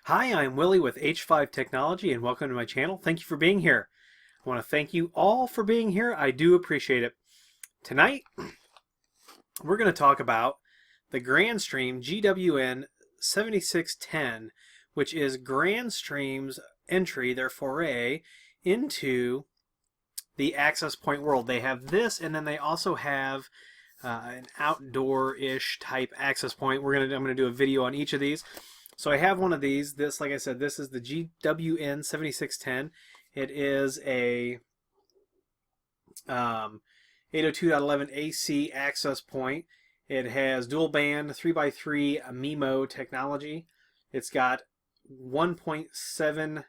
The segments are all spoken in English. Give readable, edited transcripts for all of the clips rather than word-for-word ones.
Hi, I'm Willie with H5 Technology and welcome to my channel. Thank you for being here. I want to thank you all for being here. I do appreciate it. Tonight, we're going to talk about the Grandstream GWN7610, which is Grandstream's entry, their foray, into the access point world. They have this, and then they also have an outdoor-ish type access point. I'm going to do a video on each of these. So I have one of these. This, like I said, this is the GWN7610. It is a 802.11 AC access point. It has dual band 3x3 MIMO technology. It's got 1.7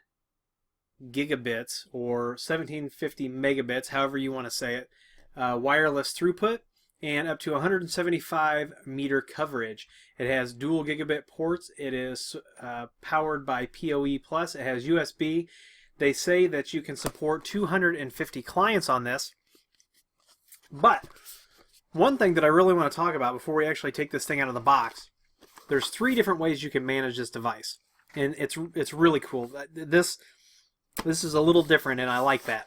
gigabits or 1750 megabits, however you want to say it, wireless throughput, and up to 175 meter coverage. It has dual gigabit ports. It is powered by PoE+. It has USB. They say that you can support 250 clients on this. But one thing that I really want to talk about before we actually take this thing out of the box, there's 3 different ways you can manage this device. And it's really cool. This is a little different, and I like that.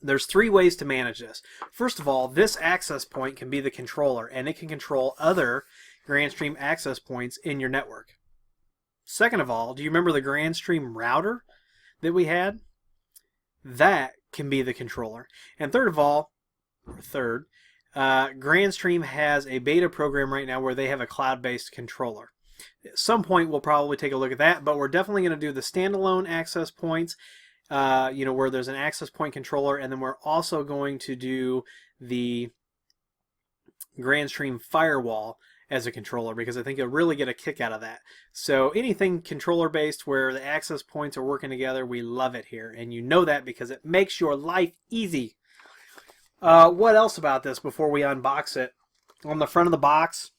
There's 3 ways to manage this. First of all, this access point can be the controller, and it can control other Grandstream access points in your network. Second of all, do you remember the Grandstream router that we had? That can be the controller. And third of all, Grandstream has a beta program right now where they have a cloud-based controller. At some point, we'll probably take a look at that, but we're definitely going to do the standalone access points, where there's an access point controller, and then we're also going to do the Grandstream firewall as a controller, because I think you'll really get a kick out of that. So anything controller based where the access points are working together, we love it here, and you know that because it makes your life easy. What else about this before we unbox it? On the front of the box,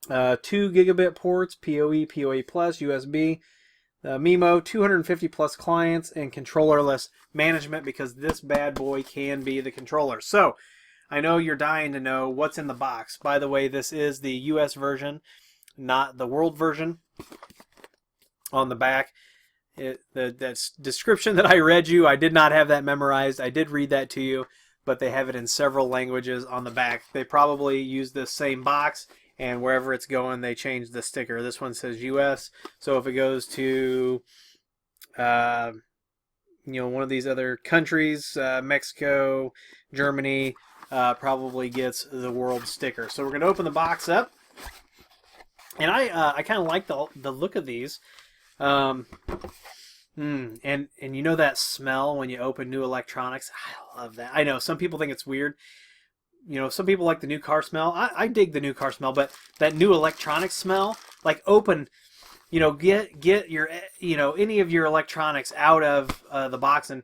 2 gigabit ports, PoE, PoE+, USB, MIMO, 250 plus clients, and controllerless management, because this bad boy can be the controller. So I know you're dying to know what's in the box. By the way, this is the US version, not the world version. On the back, that description that I read you, I did not have that memorized. I did read that to you, but they have it in several languages on the back. They probably use this same box, and wherever it's going, they change the sticker. This one says US, so if it goes to one of these other countries, Mexico, Germany, probably gets the world sticker. So we're going to open the box up, and I kind of like the look of these. And you know that smell when you open new electronics? I love that. I know some people think it's weird. Some people like the new car smell. I dig the new car smell, but that new electronic smell, like open, get your, any of your electronics out of the box, and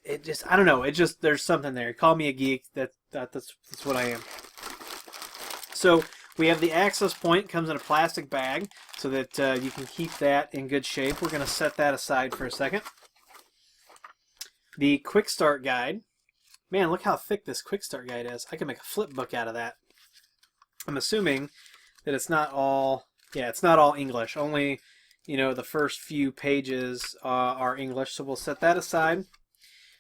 it just, I don't know, there's something there. Call me a geek. That's what I am. So we have the access point, comes in a plastic bag so that you can keep that in good shape. We're going to set that aside for a second. The quick start guide. Man, look how thick this quick start guide is. I can make a flip book out of that. I'm assuming that it's not all English. Only, the first few pages are English, so we'll set that aside.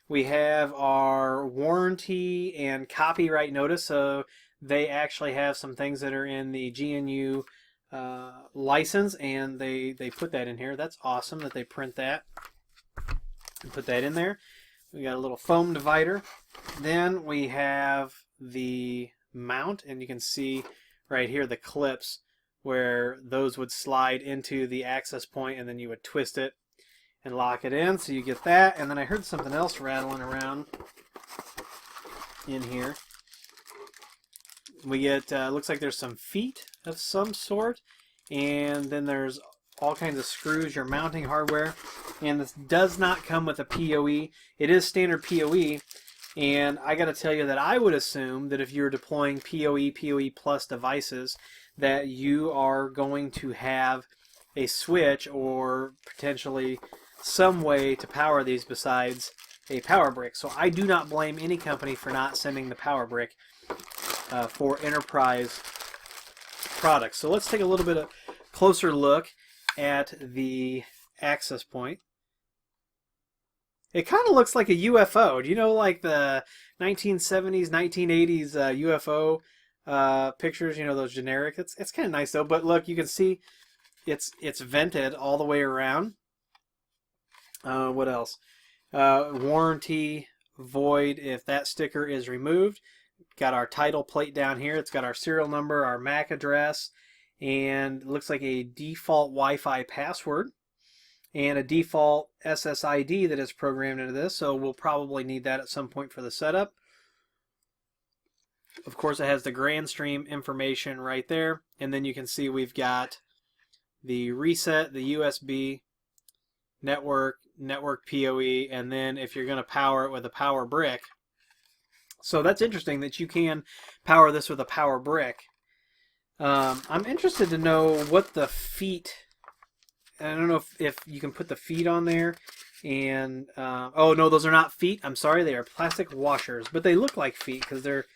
We have our warranty and copyright notice, so they actually have some things that are in the GNU license, and they put that in here. That's awesome that they print that and put that in there. We got a little foam divider. Then we have the mount, and you can see right here the clips where those would slide into the access point, and then you would twist it and lock it in. So you get that. And then I heard something else rattling around in here. We get, looks like there's some feet of some sort, and then there's all kinds of screws, your mounting hardware, and this does not come with a PoE. It is standard PoE, and I got to tell you that I would assume that if you're deploying PoE, PoE Plus devices, that you are going to have a switch or potentially some way to power these besides a power brick. So I do not blame any company for not sending the power brick for enterprise products. So let's take a little bit of closer look at the access point. It kind of looks like a UFO. Do you know, like the 1970s, 1980s UFO pictures? You know, those generic. It's kind of nice though. But look, you can see it's vented all the way around. What else? Warranty void if that sticker is removed. Got our title plate down here. It's got our serial number, our MAC address, and it looks like a default Wi-Fi password and a default SSID that is programmed into this, so we'll probably need that at some point for the setup. Of course, it has the Grandstream information right there, and then you can see we've got the reset, the USB, network PoE, and then if you're going to power it with a power brick. So that's interesting that you can power this with a power brick. I'm interested to know what the feet, I don't know if you can put the feet on there. And oh no, those are not feet. I'm sorry, they are plastic washers, but they look like feet because they're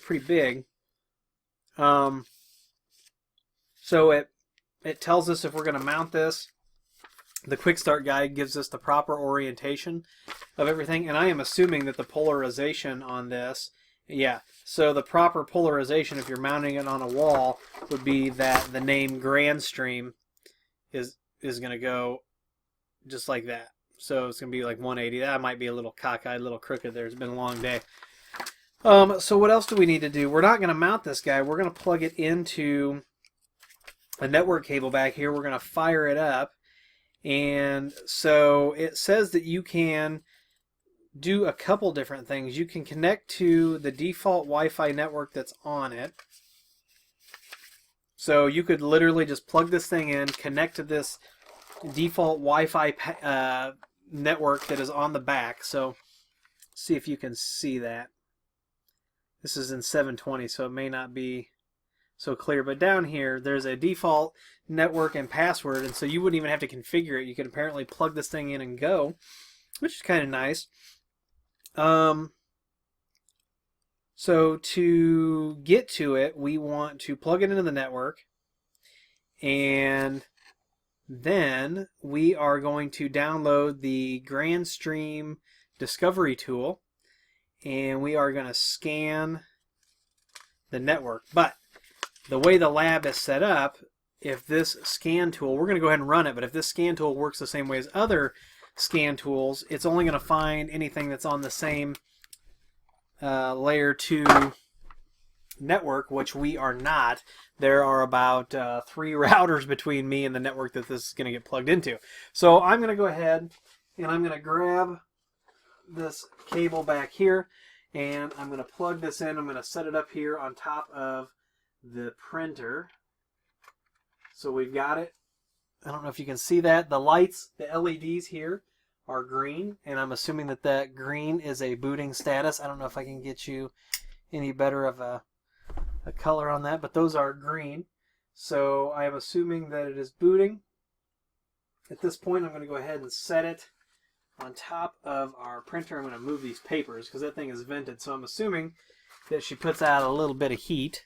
pretty big. So it tells us if we're going to mount this. The quick start guide gives us the proper orientation of everything, and I am assuming that the polarization on this, yeah, so the proper polarization if you're mounting it on a wall would be that the name Grandstream is going to go just like that. So it's going to be like 180. That might be a little cockeyed, a little crooked there. It's been a long day. So what else do we need to do? We're not going to mount this guy. We're going to plug it into a network cable back here. We're going to fire it up. And so it says that you can do a couple different things. You can connect to the default Wi-Fi network that's on it. So you could literally just plug this thing in, connect to this default Wi-Fi network that is on the back. So see if you can see that. This is in 720, so it may not be so clear, but down here there's a default network and password, and so you wouldn't even have to configure it. You can apparently plug this thing in and go, which is kind of nice. So to get to it, we want to plug it into the network, and then we are going to download the Grandstream discovery tool, and we are going to scan the network. But the way the lab is set up, if this scan tool, we're going to go ahead and run it, but if this scan tool works the same way as other scan tools, it's only going to find anything that's on the same layer 2 network, which we are not. There are about 3 routers between me and the network that this is going to get plugged into. So I'm going to go ahead and I'm going to grab this cable back here, and I'm going to plug this in. I'm going to set it up here on top of the printer. So we've got it. I don't know if you can see that. The lights, the LEDs here are green, and I'm assuming that that green is a booting status. I don't know if I can get you any better of a color on that, but those are green. So I am assuming that it is booting. At this point, I'm going to go ahead and set it on top of our printer. I'm going to move these papers because that thing is vented, so I'm assuming that she puts out a little bit of heat.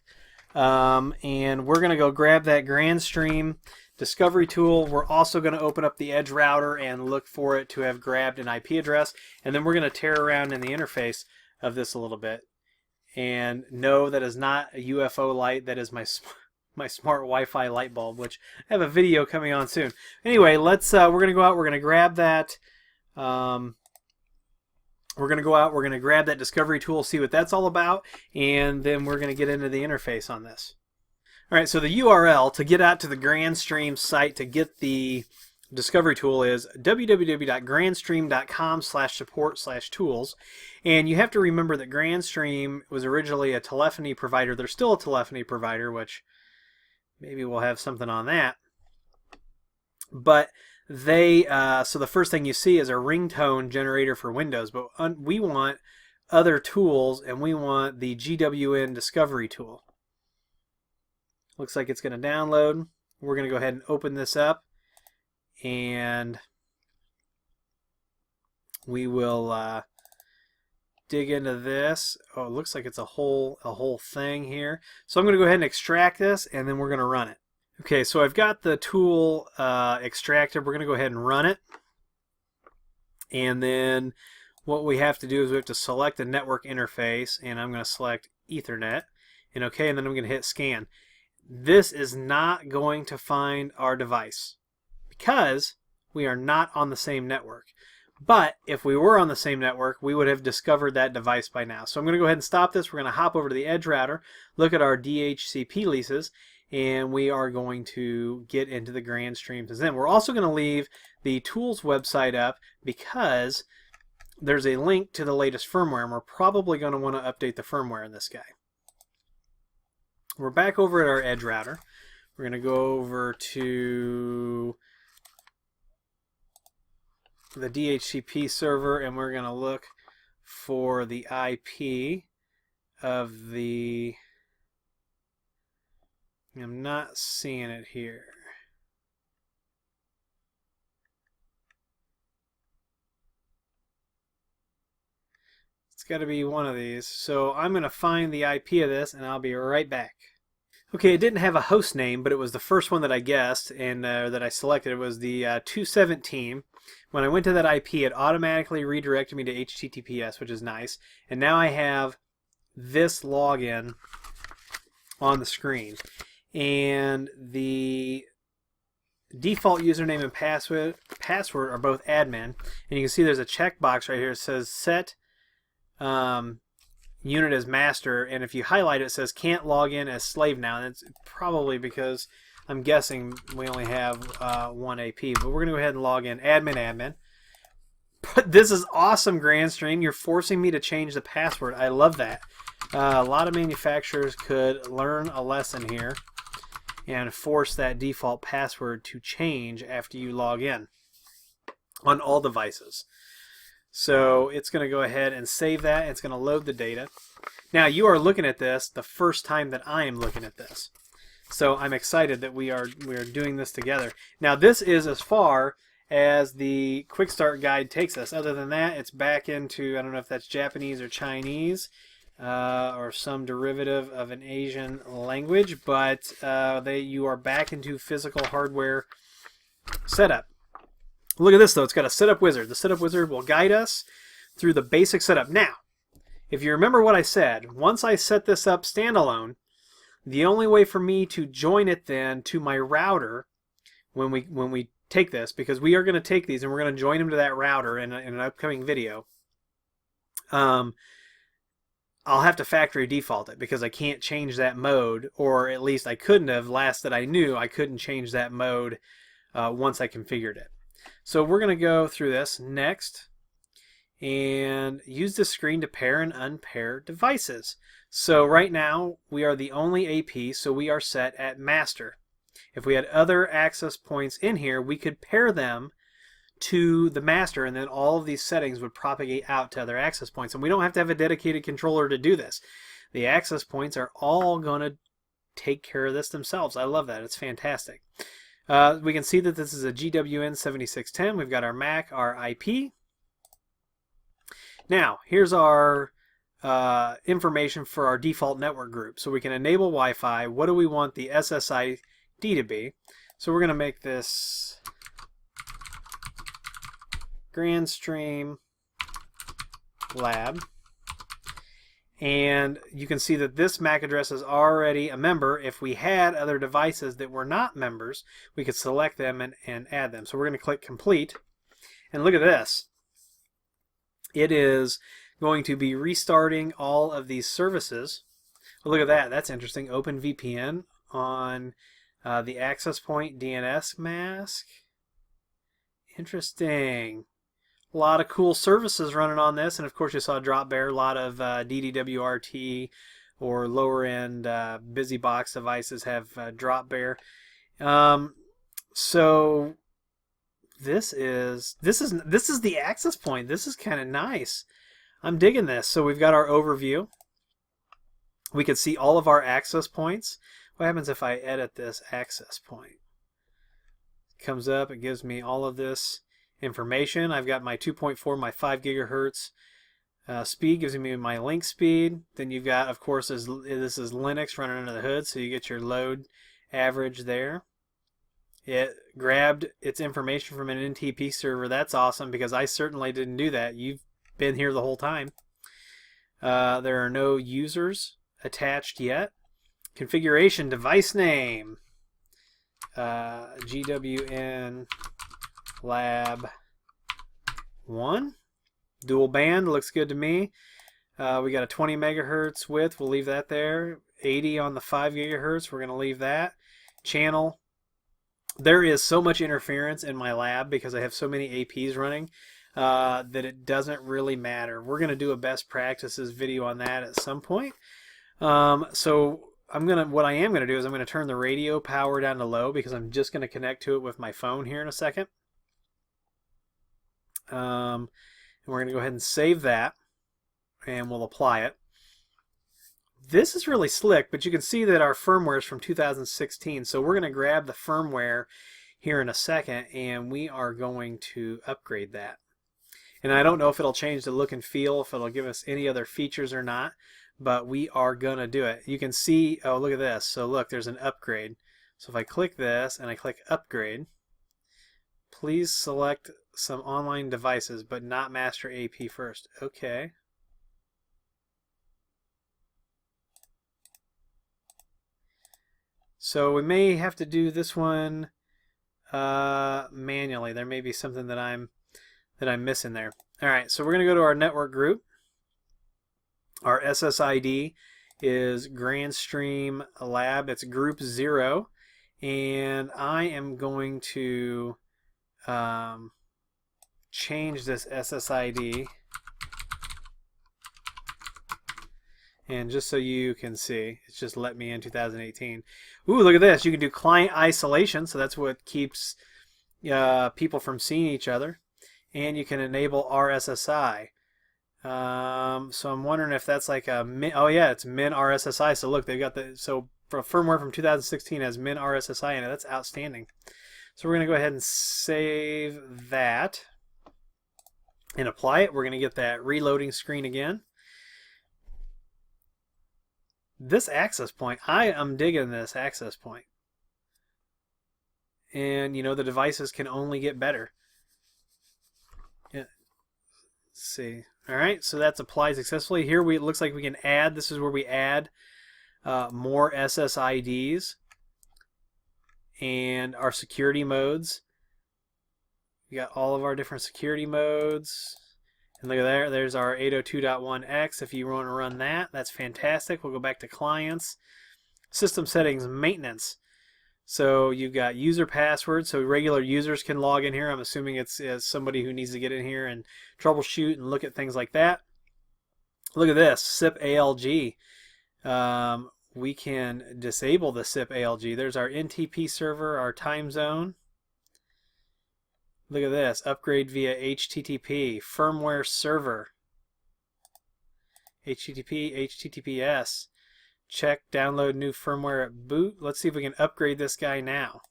And we're going to go grab that Grandstream discovery tool. We're also going to open up the Edge router and look for it to have grabbed an IP address. And then we're going to tear around in the interface of this a little bit. And no, that is not a UFO light. That is my smart Wi-Fi light bulb, which I have a video coming on soon. Anyway, let's we're going to go out. We're going to grab that. We're going to go out, we're going to grab that discovery tool, see what that's all about, and then we're going to get into the interface on this. All right, so the URL to get out to the Grandstream site to get the discovery tool is www.grandstream.com/support/tools. And you have to remember that Grandstream was originally a telephony provider. They're still a telephony provider, which maybe we'll have something on that. But they so the first thing you see is a ringtone generator for Windows, but we want other tools, and we want the GWN discovery tool. Looks like it's going to download. We're going to go ahead and open this up, and we will dig into this. Oh, it looks like it's a whole thing here. So I'm going to go ahead and extract this, and then we're going to run it. Okay, so I've got the tool extracted. We're going to go ahead and run it. And then what we have to do is we have to select the network interface, and I'm going to select Ethernet. And okay, and then I'm going to hit scan. This is not going to find our device because we are not on the same network. But if we were on the same network, we would have discovered that device by now. So I'm going to go ahead and stop this. We're going to hop over to the Edge router, look at our DHCP leases, and we are going to get into the Grandstream. Then we're also going to leave the tools website up because there's a link to the latest firmware, and we're probably going to want to update the firmware in this guy. We're back over at our Edge router. We're going to go over to the DHCP server, and we're going to look for the IP of the... I'm not seeing it here. It's got to be one of these. So I'm going to find the IP of this, and I'll be right back. Okay, it didn't have a host name, but it was the first one that I guessed and that I selected. It was the 217. When I went to that IP, it automatically redirected me to HTTPS, which is nice. And now I have this login on the screen. And the default username and password are both admin. And you can see there's a checkbox right here. It says set unit as master, and if you highlight it, it says can't log in as slave now, and it's probably because I'm guessing we only have one AP, but we're going to go ahead and log in admin. But this is awesome, Grandstream. You're forcing me to change the password. I love that. A lot of manufacturers could learn a lesson here and force that default password to change after you log in on all devices. So it's going to go ahead and save that. It's going to load the data. Now you are looking at this the first time that I am looking at this. So I'm excited that we are doing this together. Now this is as far as the quick start guide takes us. Other than that, it's back into, I don't know if that's Japanese or Chinese or some derivative of an Asian language, but you are back into physical hardware setup. Look at this though, it's got a setup wizard. The setup wizard will guide us through the basic setup. Now, if you remember what I said, once I set this up standalone, the only way for me to join it then to my router when we take this, because we are going to take these and we're going to join them to that router in an upcoming video, I'll have to factory default it because I can't change that mode, or at least I couldn't have last that I knew. I couldn't change that mode once I configured it. So we're going to go through this next and use the screen to pair and unpair devices. So right now we are the only AP, so we are set at master. If we had other access points in here, we could pair them to the master, and then all of these settings would propagate out to other access points. And we don't have to have a dedicated controller to do this. The access points are all going to take care of this themselves. I love that. It's fantastic. We can see that this is a GWN7610. We've got our MAC, our IP. Now, here's our information for our default network group. So we can enable Wi-Fi. What do we want the SSID to be? So we're going to make this Grandstream Lab. And you can see that this MAC address is already a member. If we had other devices that were not members, we could select them and add them. So we're going to click complete. And look at this. It is going to be restarting all of these services. Oh, look at that. That's interesting. OpenVPN on the access point DNS mask. Interesting. A lot of cool services running on this, and of course you saw Drop Bear, a lot of DDWRT or lower end BusyBox devices have Drop Bear. So this is the access point. This is kind of nice. I'm digging this. So we've got our overview. We can see all of our access points. What happens if I edit this access point? It comes up, it gives me all of this information. I've got my 2.4, my 5 gigahertz speed, gives me my link speed. Then you've got, of course, this is Linux running under the hood, so you get your load average there. It grabbed its information from an NTP server. That's awesome because I certainly didn't do that. You've been here the whole time. There are no users attached yet. Configuration, device name, GWN Lab 1. Dual band looks good to me. We got a 20 megahertz width. We'll leave that there. 80 on the 5 gigahertz. We're going to leave that. Channel. There is so much interference in my lab because I have so many APs running that it doesn't really matter. We're going to do a best practices video on that at some point. So what I am going to do is I'm going to turn the radio power down to low because I'm just going to connect to it with my phone here in a second. And we're going to go ahead and save that, and we'll apply it. This is really slick, but you can see that our firmware is from 2016, so we're going to grab the firmware here in a second, and we are going to upgrade that. And I don't know if it'll change the look and feel, if it'll give us any other features or not, but we are going to do it. You can see, oh, look at this. So look, there's an upgrade. So if I click this and I click upgrade, please select some online devices, but not master AP first. Okay. So we may have to do this one manually. There may be something that I'm missing there. All right, so we're going to go to our network group. Our SSID is Grandstream Lab. It's group 0, and I am going to change this SSID. And just so you can see, it's just let me in 2018. Ooh, look at this. You can do client isolation, so that's what keeps people from seeing each other. And you can enable RSSI. So I'm wondering if that's like a min, oh yeah, it's min RSSI. So look, they've got the, so for firmware from 2016 has min RSSI in it. That's outstanding. So we're going to go ahead and save that and apply it. We're going to get that reloading screen again. This access point, I am digging this access point. And you know, the devices can only get better. Yeah. Let's see. All right, so that's applied successfully. Here it looks like we can add, this is where we add more SSIDs and our security modes. We got all of our different security modes. And look at there, there's our 802.1x. If you want to run that, that's fantastic. We'll go back to clients. System settings, maintenance. So you've got user password, so regular users can log in here. I'm assuming it's somebody who needs to get in here and troubleshoot and look at things like that. Look at this, SIP ALG. We can disable the SIP ALG. There's our NTP server, our time zone. Look at this, upgrade via HTTP, firmware server, HTTP, HTTPS, check, download new firmware at boot. Let's see if we can upgrade this guy now.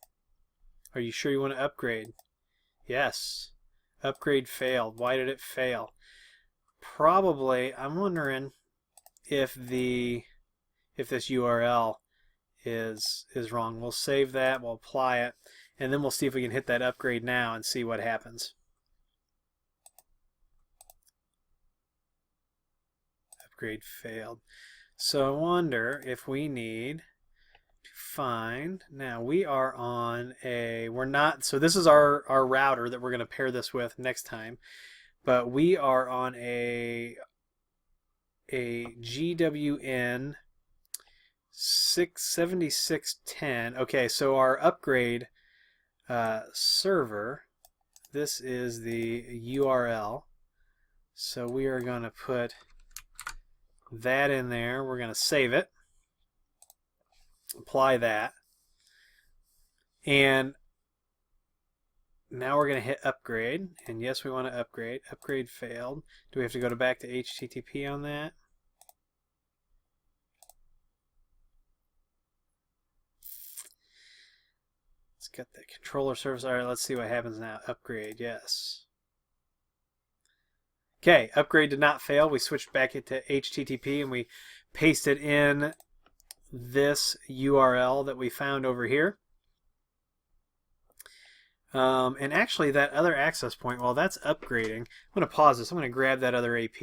Are you sure you want to upgrade? Yes. Upgrade failed. Why did it fail? Probably, I'm wondering if this URL is wrong. We'll save that, we'll apply it. And then we'll see if we can hit that upgrade now and see what happens. Upgrade failed. So I wonder if we need to find, now we are on a, we're not, so this is our router that we're going to pair this with next time. But we are on a GWN 7610. Okay, so our upgrade server, this is the URL, so we are going to put that in there. We're going to save it, apply that, and now we're going to hit upgrade. And yes, we want to upgrade. Upgrade failed. Do we have to go back to HTTP on that? Got the controller service. All right, let's see what happens now. Upgrade, yes. Okay, upgrade did not fail. We switched back into HTTP and we pasted in this URL that we found over here. And actually that other access point, while that's upgrading, I'm going to pause this. I'm going to grab that other AP.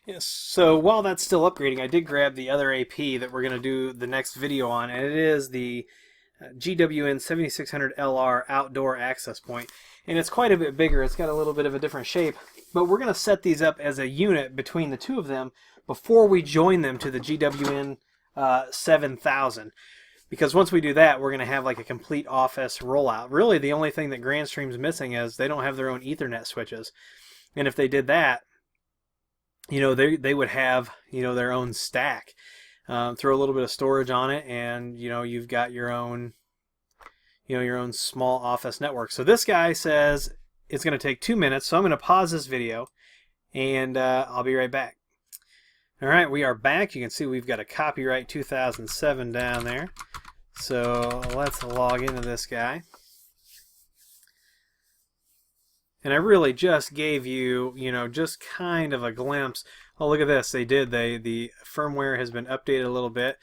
Yes, so while that's still upgrading, I did grab the other AP that we're going to do the next video on, and it is the GWN7610 LR outdoor access point. And it's quite a bit bigger. It's got a little bit of a different shape. But we're going to set these up as a unit between the two of them before we join them to the GWN7000. Because once we do that, we're going to have like a complete office rollout. Really, the only thing that Grandstream's missing is they don't have their own Ethernet switches. And if they did that, you know, they would have, you know, their own stack. Throw a little bit of storage on it, and you know, you've got your own, you know, your own small office network. So this guy says it's going to take 2 minutes, so I'm going to pause this video, and I'll be right back. All right, we are back. You can see we've got a copyright 2007 down there. So let's log into this guy. And I really just gave you, you know, just kind of a glimpse. Oh, look at this. They did. The firmware has been updated a little bit.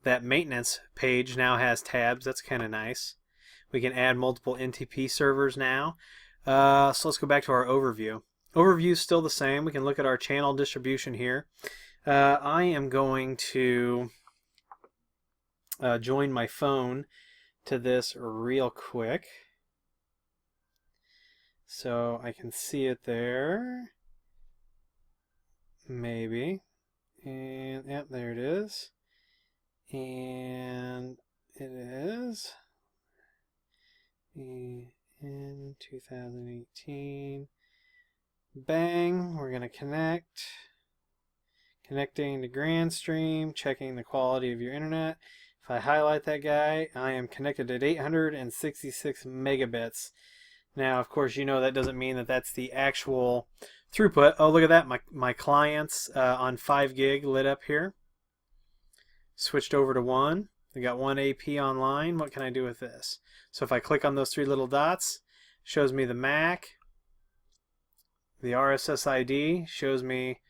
That maintenance page now has tabs. That's kind of nice. We can add multiple NTP servers now. So let's go back to our overview. Overview is still the same. We can look at our channel distribution here. I am going to join my phone to this real quick so I can see it there, maybe, and yep, there it is, and it is in 2018. Bang, we're going to connecting to Grandstream, checking the quality of your internet. If I highlight that guy, I am connected at 866 megabits. Now, of course, you know that doesn't mean that that's the actual throughput. Oh, look at that. My clients on 5 gig lit up here. Switched over to 1. We got 1 AP online. What can I do with this? So if I click on those 3 little dots, shows me the MAC. The RSS ID shows me.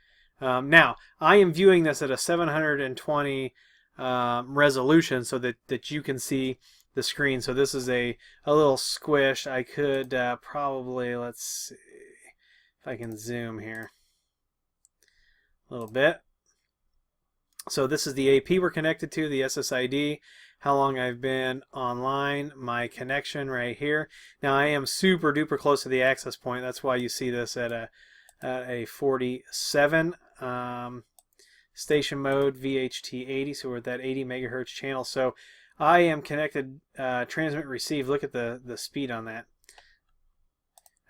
Now, I am viewing this at a 720 resolution so that you can see the screen. So this is a little squish. I could probably, let's see if I can zoom here a little bit. So this is the AP we're connected to, the SSID, how long I've been online, my connection right here. Now I am super duper close to the access point. That's why you see this at a 47. Station mode VHT80, so we're at that 80 megahertz channel. So I am connected, transmit receive. Look at the speed on that.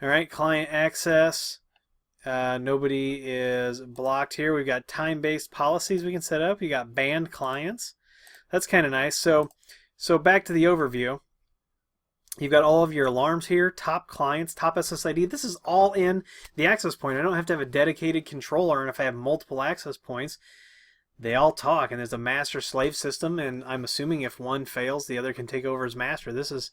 All right, client access. Nobody is blocked here. We've got time-based policies we can set up. You got banned clients. That's kind of nice. So back to the overview. You've got all of your alarms here, top clients, top SSID. This is all in the access point. I don't have to have a dedicated controller, and if I have multiple access points, they all talk, and there's a master-slave system, and I'm assuming if one fails, the other can take over as master. This is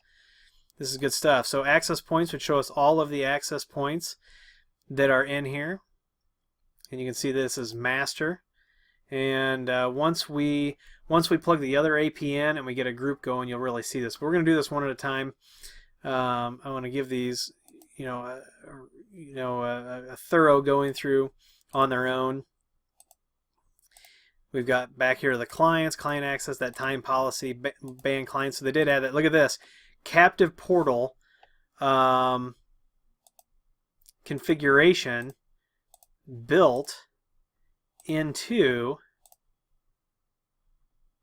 good stuff. So access points would show us all of the access points that are in here, and you can see this is master. And once we plug the other AP in and we get a group going, you'll really see this. But we're going to do this one at a time. I want to give these, a thorough going through on their own. We've got back here the clients, client access, that time policy, ban clients. So they did add that. Look at this, captive portal configuration built into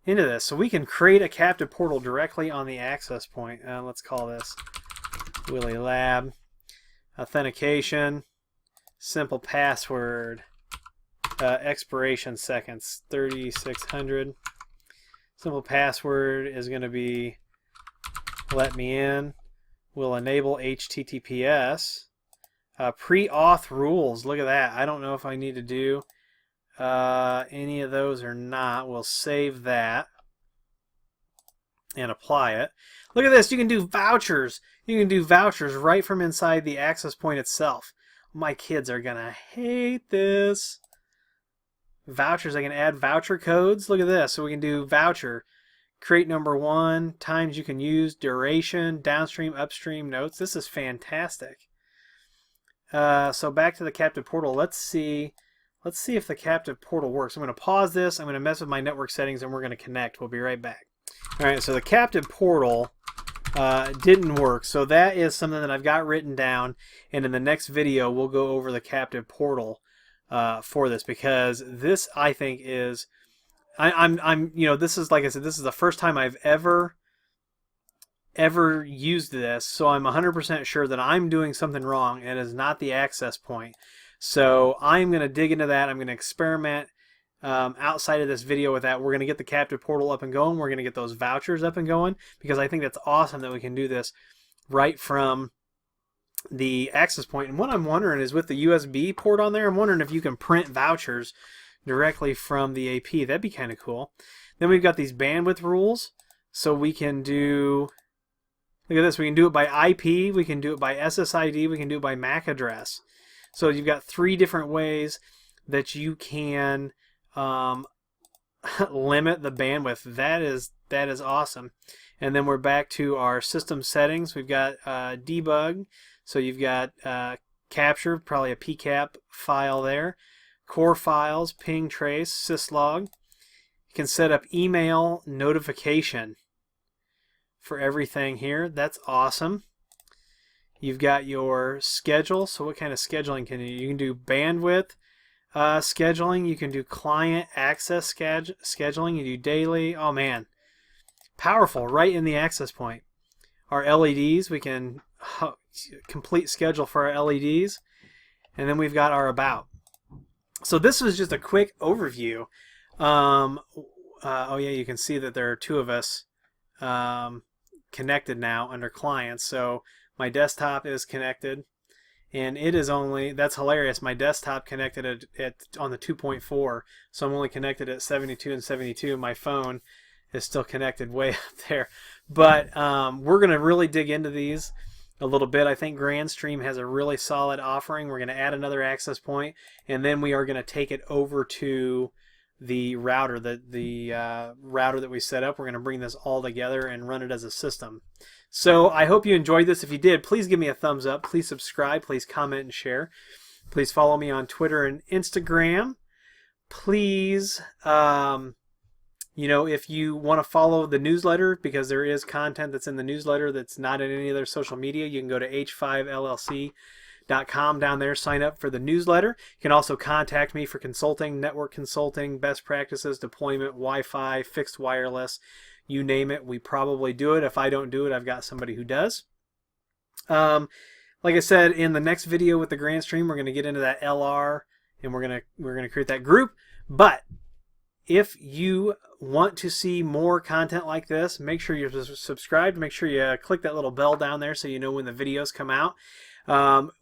this. So we can create a captive portal directly on the access point. Let's call this Willy Lab. Authentication, simple password, expiration seconds, 3600. Simple password is going to be let me in. We'll enable HTTPS. Pre-auth rules, look at that. I don't know if I need to do any of those or not. We'll save that and apply it. Look at this, you can do vouchers. You can do vouchers right from inside the access point itself. My kids are gonna hate this. vouchers. I can add voucher codes. Look at this. So we can do voucher, create number 1, times you can use, duration, downstream, upstream notes. This is fantastic. So back to the captive portal. Let's see if the captive portal works. I'm going to pause this. I'm going to mess with my network settings, and we're going to connect. We'll be right back. All right, so the captive portal didn't work. So that is something that I've got written down, and in the next video we'll go over the captive portal for this, because this, I think, is this is, like I said, this is the first time I've ever used this, so I'm 100% sure that I'm doing something wrong and it is not the access point. So I'm going to dig into that. I'm going to experiment outside of this video with that. We're going to get the captive portal up and going. We're going to get those vouchers up and going, because I think that's awesome that we can do this right from the access point. And what I'm wondering is, with the USB port on there, I'm wondering if you can print vouchers directly from the AP. That'd be kind of cool. Then we've got these bandwidth rules, so we can do, look at this, we can do it by IP, we can do it by SSID, we can do it by MAC address. So you've got 3 different ways that you can limit the bandwidth. That is awesome. And then we're back to our system settings. We've got debug, so you've got capture, probably a PCAP file there, core files, ping trace, syslog. You can set up email notification for everything here. That's awesome. You've got your schedule. So what kind of scheduling can you do? You can do bandwidth scheduling. You can do client access scheduling. You do daily. Oh man, powerful, right in the access point. Our LEDs, we can complete schedule for our LEDs. And then we've got our about. So this was just a quick overview. Oh yeah, you can see that there are 2 of us connected now under clients. So my desktop is connected, and it is only, that's hilarious, my desktop connected on the 2.4, so I'm only connected at 72 and 72. My phone is still connected way up there. But we're going to really dig into these a little bit. I think Grandstream has a really solid offering. We're going to add another access point, and then we are going to take it over to the router, the router that we set up. We're going to bring this all together and run it as a system. So I hope you enjoyed this. If you did, please give me a thumbs up. Please subscribe. Please comment and share. Please follow me on Twitter and Instagram. Please, if you want to follow the newsletter, because there is content that's in the newsletter that's not in any other social media, you can go to h5llc.com down there, sign up for the newsletter. You can also contact me for consulting, network consulting, best practices, deployment, Wi-Fi, fixed wireless, you name it. We probably do it. If I don't do it, I've got somebody who does. Like I said, in the next video with the Grandstream, we're going to get into that LR, and we're going to create that group. But if you want to see more content like this, make sure you're subscribed. Make sure you click that little bell down there so you know when the videos come out.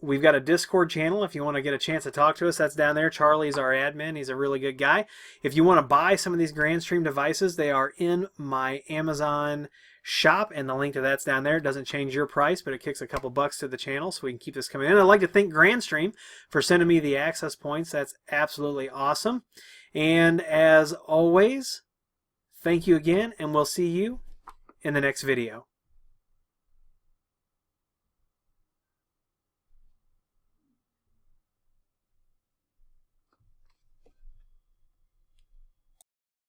We've got a Discord channel. If you want to get a chance to talk to us, that's down there. Charlie's our admin. He's a really good guy. If you want to buy some of these Grandstream devices, they are in my Amazon shop, and the link to that's down there. It doesn't change your price, but it kicks a couple bucks to the channel so we can keep this coming in. I'd like to thank Grandstream for sending me the access points. That's absolutely awesome. And as always, thank you again, and we'll see you in the next video.